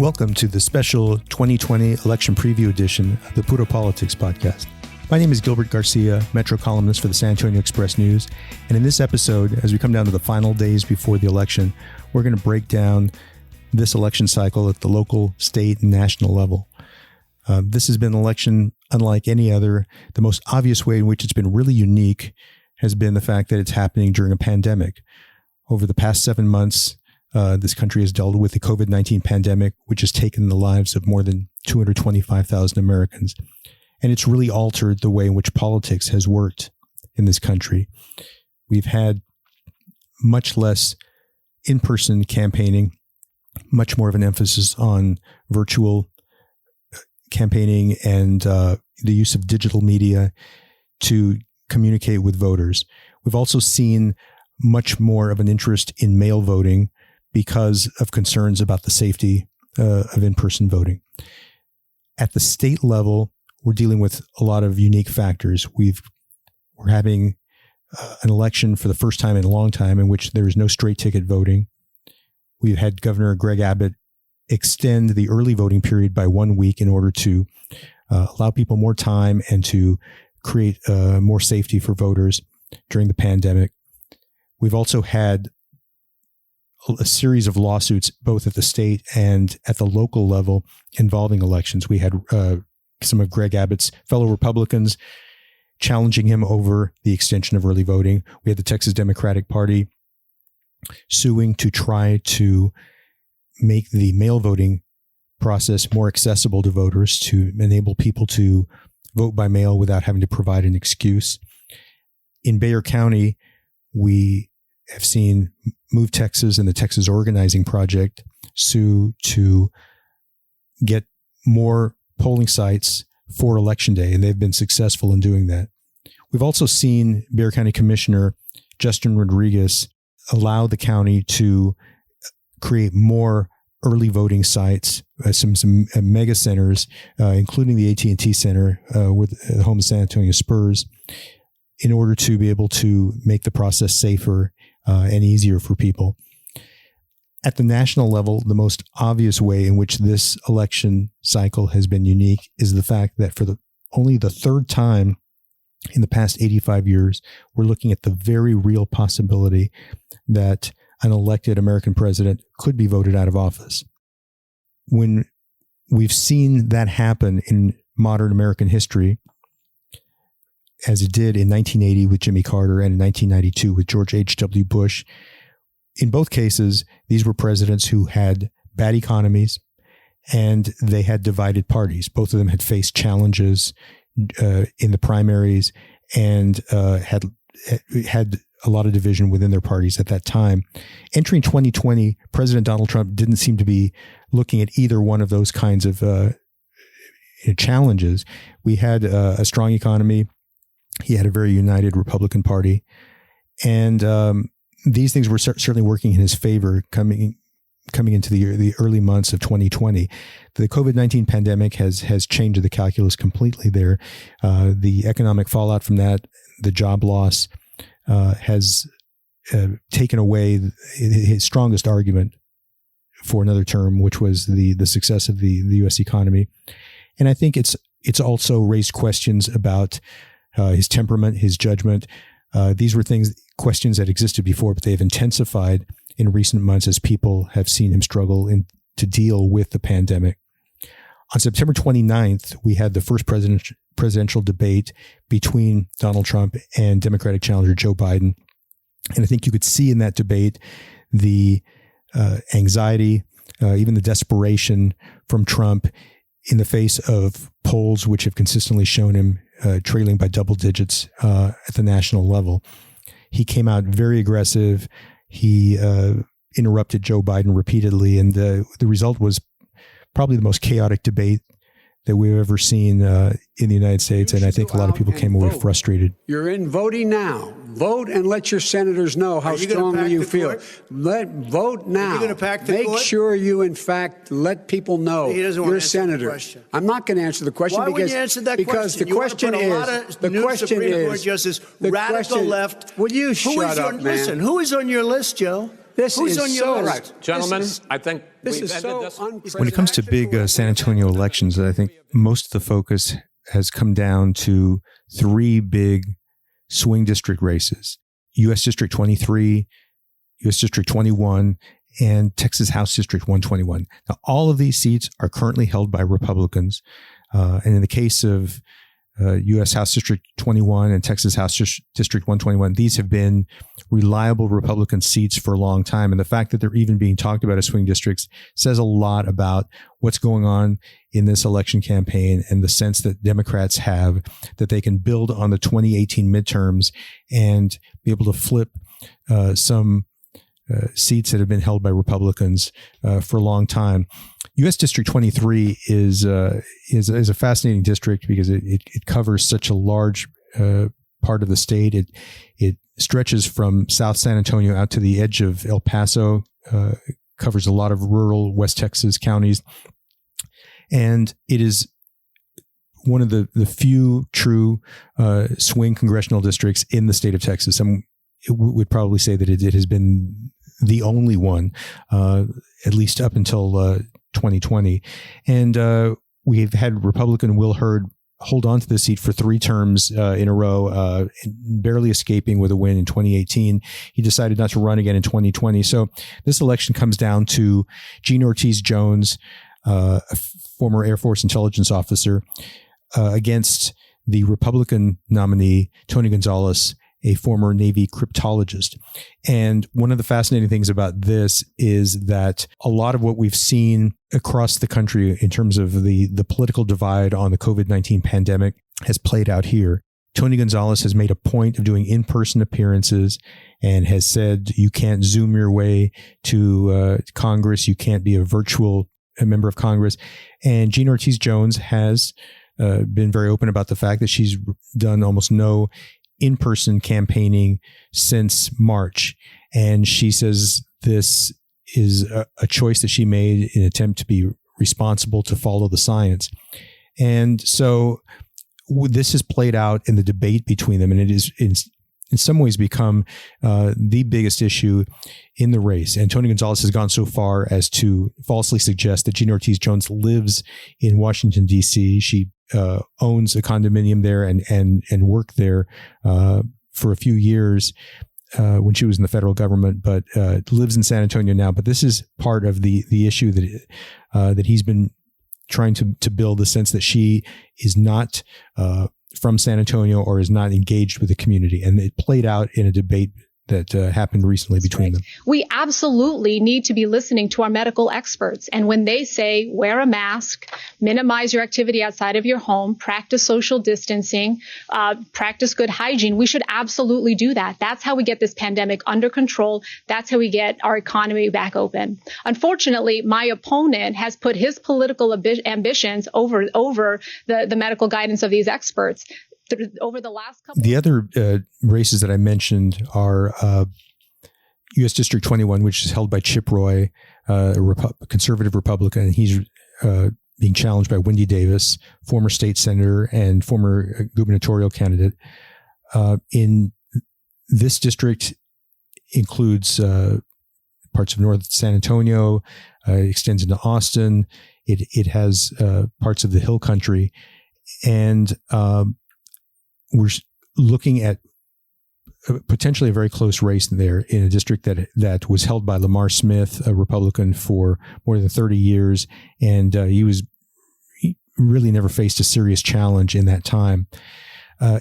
Welcome to the special 2020 election preview edition of the Puro Politics podcast. My name is Gilbert Garcia, Metro columnist for the San Antonio Express News. And in this episode, as we come down to the final days before the election, we're going to break down this election cycle at the local, state, and national level. This has been an election unlike any other. The most obvious way in which it's been really unique has been the fact that it's happening during a pandemic. Over the past 7 months, this country has dealt with the COVID-19 pandemic, which has taken the lives of more than 225,000 Americans. And it's really altered the way in which politics has worked in this country. We've had much less in-person campaigning, much more of an emphasis on virtual campaigning and the use of digital media to communicate with voters. We've also seen much more of an interest in mail voting because of concerns about the safety of in-person voting. At the state level, we're dealing with a lot of unique factors. We're having an election for the first time in a long time in which there is no straight ticket voting. We've had Governor Greg Abbott extend the early voting period by 1 week in order to allow people more time and to create more safety for voters during the pandemic. We've also had a series of lawsuits, both at the state and at the local level, involving elections. We had some of Greg Abbott's fellow Republicans challenging him over the extension of early voting. We had the Texas Democratic Party suing to try to make the mail voting process more accessible to voters, to enable people to vote by mail without having to provide an excuse. In Bexar County, we have seen Move Texas and the Texas Organizing Project sue to get more polling sites for Election Day, and they've been successful in doing that. We've also seen Bexar County Commissioner Justin Rodriguez allow the county to create more early voting sites, some mega centers, including the AT&T Center with the home of San Antonio Spurs, in order to be able to make the process safer and easier for people. At the national level, the most obvious way in which this election cycle has been unique is the fact that for only the third time in the past 85 years, we're looking at the very real possibility that an elected American president could be voted out of office. When we've seen that happen in modern American history, as it did in 1980 with Jimmy Carter and in 1992 with George H.W. Bush. In both cases, these were presidents who had bad economies and they had divided parties. Both of them had faced challenges in the primaries and had a lot of division within their parties at that time. Entering 2020, President Donald Trump didn't seem to be looking at either one of those kinds of challenges. We had a strong economy. He had a very united Republican Party, and these things were certainly working in his favor coming into the early months of 2020. The COVID-19 pandemic has changed the calculus completely there. The economic fallout from that, the job loss, has taken away his strongest argument for another term, which was the success of the U.S. economy. And I think it's also raised questions about his temperament, his judgment. These were questions that existed before, but they have intensified in recent months as people have seen him struggle to deal with the pandemic. On September 29th, we had the first presidential debate between Donald Trump and Democratic challenger Joe Biden. And I think you could see in that debate the anxiety, even the desperation from Trump in the face of polls which have consistently shown him trailing by double digits at the national level. He came out very aggressive. He interrupted Joe Biden repeatedly, and the result was probably the most chaotic debate that we've ever seen in the United States, and I think a lot of people came away frustrated. You're in voting now. Vote and let your senators know how strongly you feel. Vote now. Make sure you, in fact, let people know you're a senator. I'm not going to answer the question because the question is radical left. Will you shut up, man? Listen, who is on your list, Joe? This Who's is on your so list? Gentlemen, I think this we've is ended so this. unprecedented. When it comes to big San Antonio elections, I think most of the focus has come down to three big swing district races: U.S. District 23, U.S. District 21, and Texas House District 121. Now, all of these seats are currently held by Republicans. And in the case of U.S. House District 21 and Texas House District 121, these have been reliable Republican seats for a long time. And the fact that they're even being talked about as swing districts says a lot about what's going on in this election campaign and the sense that Democrats have that they can build on the 2018 midterms and be able to flip some seats that have been held by Republicans for a long time. U.S. District 23 is a fascinating district because it covers such a large part of the state. It stretches from South San Antonio out to the edge of El Paso, covers a lot of rural West Texas counties, and it is one of the few true swing congressional districts in the state of Texas. And would probably say that it has been the only one, at least up until 2020. And we've had Republican Will Hurd hold on to the seat for 3 terms in a row, barely escaping with a win in 2018. He decided not to run again in 2020. So this election comes down to Gene Ortiz-Jones, a former Air Force intelligence officer, against the Republican nominee, Tony Gonzalez, a former Navy cryptologist. And one of the fascinating things about this is that a lot of what we've seen across the country in terms of the political divide on the COVID-19 pandemic has played out here. Tony Gonzalez has made a point of doing in-person appearances and has said you can't Zoom your way to Congress. You can't be a virtual member of Congress. And Gene Ortiz-Jones has been very open about the fact that she's done almost no in-person campaigning since March. And she says this is a choice that she made in an attempt to be responsible, to follow the science. And so this has played out in the debate between them, and it is in some ways become the biggest issue in the race. And Tony Gonzalez has gone so far as to falsely suggest that Gene Ortiz-Jones lives in Washington, D.C. She owns a condominium there and worked there for a few years when she was in the federal government, but lives in San Antonio now. But this is part of the issue that he's been trying to build, the sense that she is not from San Antonio or is not engaged with the community. And it played out in a debate that happened recently between them. We absolutely need to be listening to our medical experts. And when they say wear a mask, minimize your activity outside of your home, practice social distancing, practice good hygiene, we should absolutely do that. That's how we get this pandemic under control. That's how we get our economy back open. Unfortunately, my opponent has put his political ambitions over the medical guidance of these experts. Over the last couple. The other races that I mentioned are U.S. District 21, which is held by Chip Roy, a conservative Republican, and he's being challenged by Wendy Davis, former state senator and former gubernatorial candidate. In this district includes parts of North San Antonio, extends into Austin. It has parts of the Hill Country, and we're looking at potentially a very close race there in a district that was held by Lamar Smith, a Republican, for more than 30 years. And he really never faced a serious challenge in that time.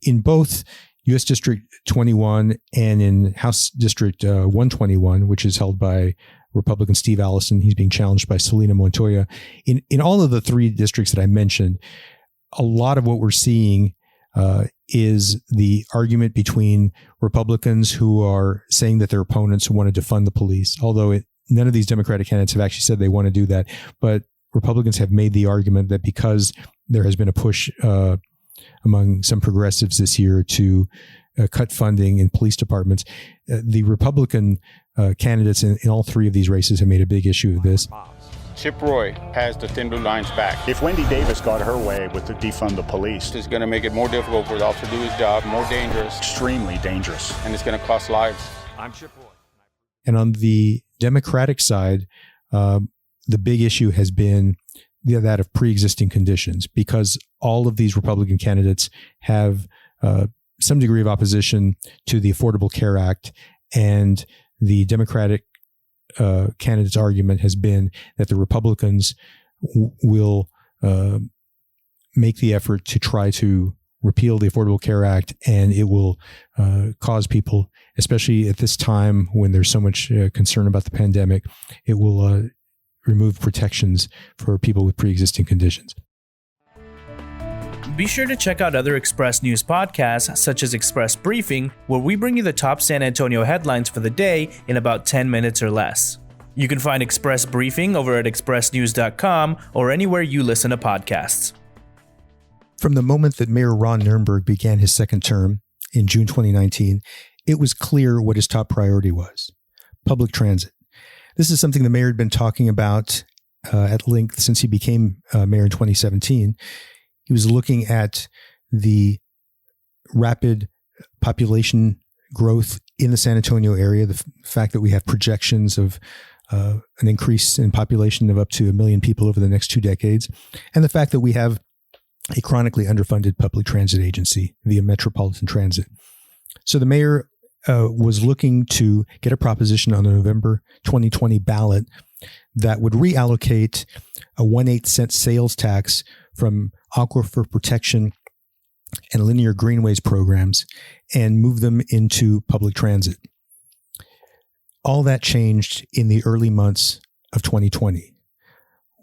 In both U.S. District 21 and in House District 121, which is held by Republican Steve Allison, he's being challenged by Selena Montoya. In all of the 3 districts that I mentioned, a lot of what we're seeing is the argument between Republicans who are saying that their opponents want to defund the police, although none of these Democratic candidates have actually said they want to do that. But Republicans have made the argument that because there has been a push among some progressives this year to cut funding in police departments, the Republican candidates in all 3 of these races have made a big issue of this. Chip Roy has the Thin Blue Line's back. If Wendy Davis got her way with the defund the police, It's going to make it more difficult for the officer to do his job, more dangerous, extremely dangerous. and it's going to cost lives. I'm Chip Roy. And on the Democratic side, the big issue has been that of pre-existing conditions, because all of these Republican candidates have some degree of opposition to the Affordable Care Act, and the Democratic candidate's argument has been that the Republicans will make the effort to try to repeal the Affordable Care Act, and it will cause people, especially at this time when there's so much concern about the pandemic, it will remove protections for people with pre-existing conditions. Be sure to check out other Express News podcasts, such as Express Briefing, where we bring you the top San Antonio headlines for the day in about 10 minutes or less. You can find Express Briefing over at expressnews.com or anywhere you listen to podcasts. From the moment that Mayor Ron Nirenberg began his second term in June 2019, it was clear what his top priority was: public transit. This is something the mayor had been talking about at length since he became mayor in 2017. He was looking at the rapid population growth in the San Antonio area, the fact that we have projections of an increase in population of up to 1 million people over the next 2 decades, and the fact that we have a chronically underfunded public transit agency via Metropolitan Transit. So the mayor was looking to get a proposition on the November 2020 ballot that would reallocate a 1/8 cent sales tax from aquifer protection and linear greenways programs and move them into public transit. All that changed in the early months of 2020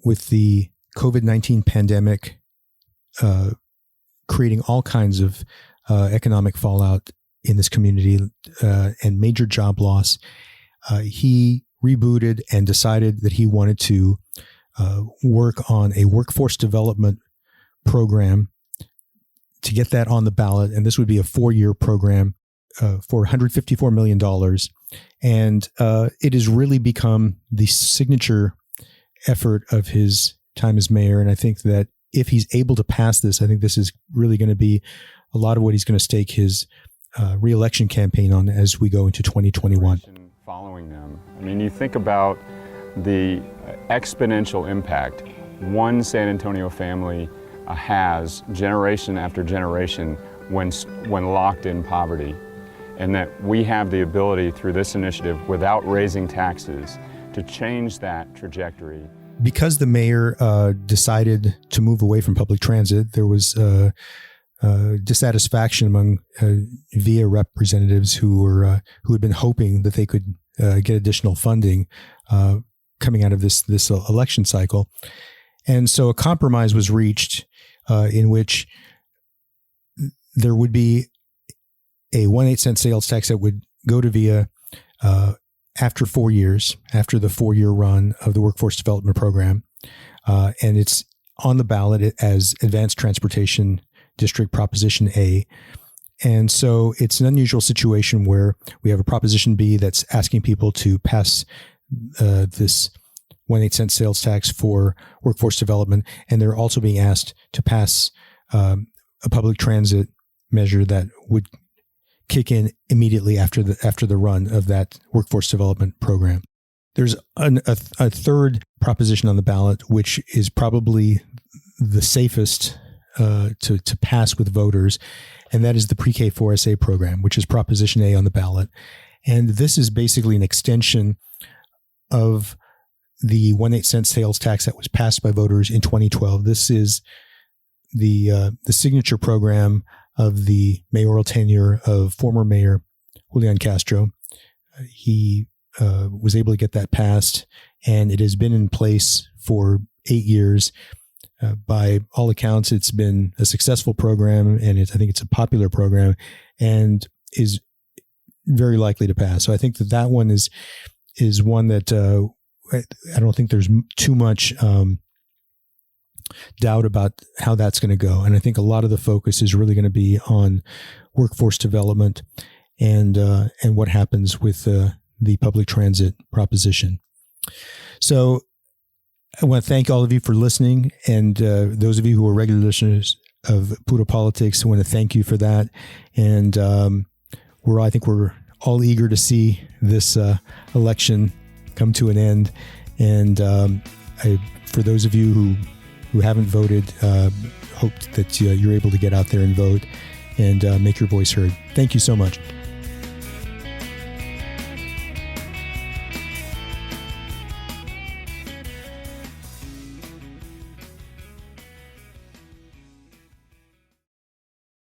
with the COVID-19 pandemic creating all kinds of economic fallout in this community and major job loss. He rebooted and decided that he wanted to work on a workforce development program to get that on the ballot. And this would be a 4-year program for $154 million. And it has really become the signature effort of his time as mayor. And I think that if he's able to pass this, I think this is really going to be a lot of what he's going to stake his re-election campaign on as we go into 2021. Following them. I mean, you think about the exponential impact one San Antonio family has generation after generation when locked in poverty, and that we have the ability through this initiative, without raising taxes, to change that trajectory. Because the mayor decided to move away from public transit, there was dissatisfaction among VIA representatives who had been hoping that they could get additional funding coming out of this election cycle. And so a compromise was reached in which there would be a 1/8 cent sales tax that would go to VIA after 4 years, after the 4-year run of the Workforce Development Program. And it's on the ballot as Advanced Transportation District Proposition A. And so it's an unusual situation where we have a Proposition B that's asking people to pass this 1/8 cent sales tax for workforce development, and they're also being asked to pass a public transit measure that would kick in immediately after the run of that workforce development program. There's a third proposition on the ballot, which is probably the safest to pass with voters, and that is the Pre-K 4SA program, which is Proposition A on the ballot. And this is basically an extension of the 1/8 cent sales tax that was passed by voters in 2012. This is the signature program of the mayoral tenure of former Mayor Julian Castro. He was able to get that passed, and it has been in place for 8 years. By all accounts, it's been a successful program, and I think it's a popular program, and is very likely to pass. So I think that one is one that I don't think there's too much doubt about how that's going to go. And I think a lot of the focus is really going to be on workforce development and what happens with the public transit proposition. So I want to thank all of you for listening, and those of you who are regular listeners of Puro Politics, I want to thank you for that. And I think we're all eager to see this election come to an end. And for those of you who haven't voted, hope that you're able to get out there and vote and make your voice heard. Thank you so much.